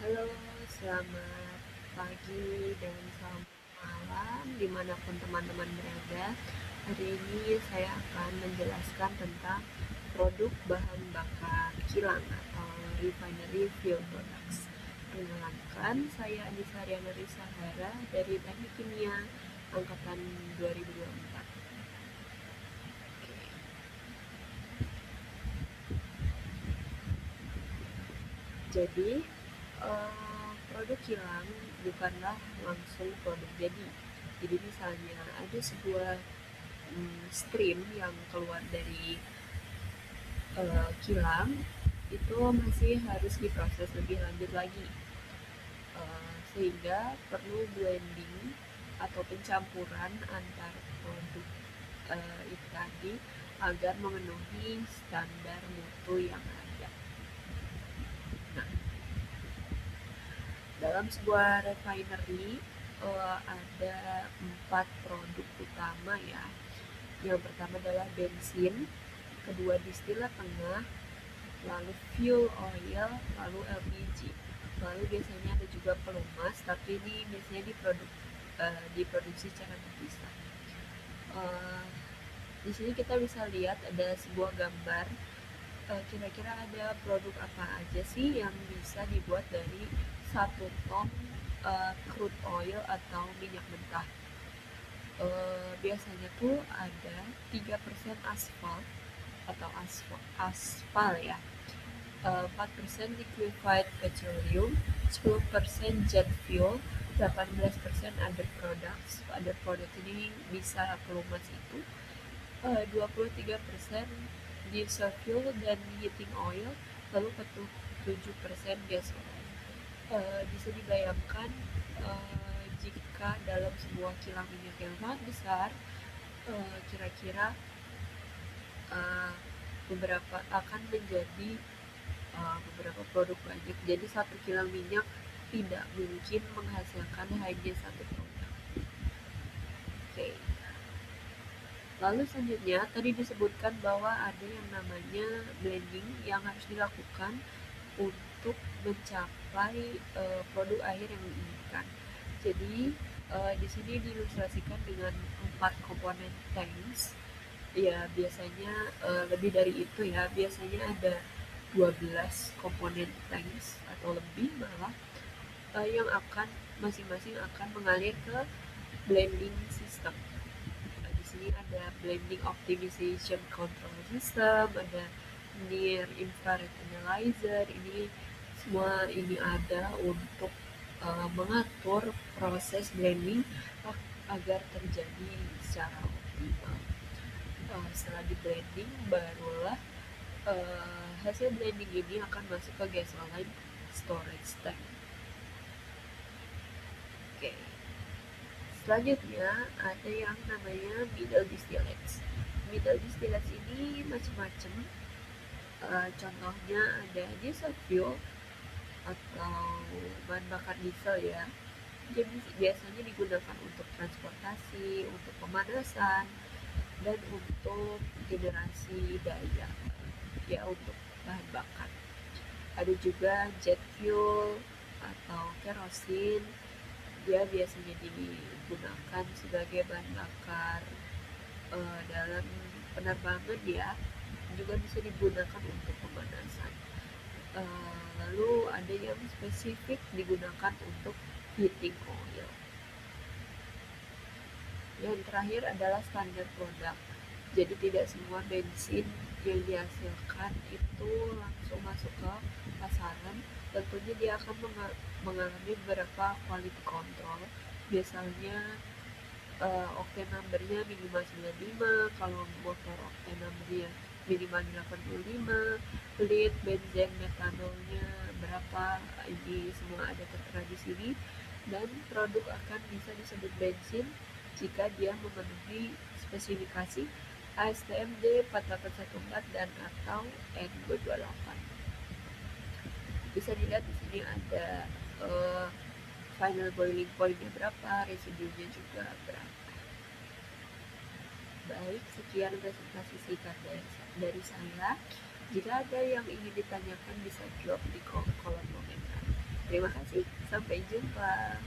Halo, selamat pagi dan selamat malam dimanapun teman-teman berada. Hari ini saya akan menjelaskan tentang produk bahan bakar kilang atau refinery fuel products. Perkenalkan, saya Anissa Riana Risahara dari Teknik Kimia Angkatan 2024. Jadi, produk kilang bukanlah langsung produk jadi. Jadi misalnya ada sebuah stream yang keluar dari kilang itu masih harus diproses lebih lanjut lagi, sehingga perlu blending atau pencampuran antar produk itu tadi agar memenuhi standar mutu yang ada. Nah, dalam sebuah refinery ada 4 produk utama ya. Yang pertama adalah bensin, kedua distilat tengah, lalu fuel oil, lalu LPG. Lalu biasanya ada juga pelumas, tapi ini biasanya diproduksi secara terpisah. Di sini kita bisa lihat ada sebuah gambar. Kira-kira ada produk apa aja sih yang bisa dibuat dari 1 ton crude oil atau minyak mentah. Biasanya tuh ada 3% aspal atau aspal ya, 4% liquefied petroleum, 10% jet fuel, 18% other products. Other product ini bisa pelumas itu, 23% diesel fuel dan heating oil, lalu 7% gas oil. Bisa dibayangkan jika dalam sebuah kilang minyak yang sangat besar, kira-kira beberapa akan menjadi beberapa produk banyak. Jadi 1 kilang minyak tidak mungkin menghasilkan hanya 1 produk. Oke. Lalu selanjutnya tadi disebutkan bahwa ada yang namanya blending yang harus dilakukan untuk mencapai produk akhir yang diinginkan. Jadi di sini diilustrasikan dengan 4 komponen tanks. Ya biasanya lebih dari itu ya. Biasanya ada 12 komponen tanks atau lebih malah, yang akan masing-masing akan mengalir ke blending system. Di sini ada blending optimization control system, ada near infrared analyzer. Ini semua ini ada untuk mengatur proses blending agar terjadi secara optimal. Setelah di blending barulah hasil blending ini akan masuk ke gasoline storage tank. Oke. Selanjutnya ada yang namanya middle distillates. Middle distillates ini macam-macam. Contohnya ada diesel fuel atau bahan bakar diesel ya. Jadi biasanya digunakan untuk transportasi, untuk pemanasan, dan untuk generasi daya ya, untuk bahan bakar. Ada juga jet fuel atau kerosin. Dia biasanya digunakan sebagai bahan bakar dalam penerbangan ya, juga bisa digunakan untuk pemanasan. Lalu ada yang spesifik digunakan untuk heating oil. Yang terakhir adalah standar produk. Jadi tidak semua bensin yang dihasilkan itu langsung masuk ke pasaran. Tentunya dia akan mengalami beberapa quality control. Biasanya octane numbernya minimal 95, kalau motor octane numbernya minimal 85, lead, benzen, metanolnya berapa, ini semua ada tertera di sini. Dan produk akan bisa disebut bensin jika dia memenuhi spesifikasi ASTM D4814 dan atau N228. Bisa dilihat di sini ada final boiling point-nya berapa, residunya juga berapa. Baik, sekian presentasi singkat dari saya. Jika ada yang ingin ditanyakan bisa drop di kolom komentar. Terima kasih, sampai jumpa.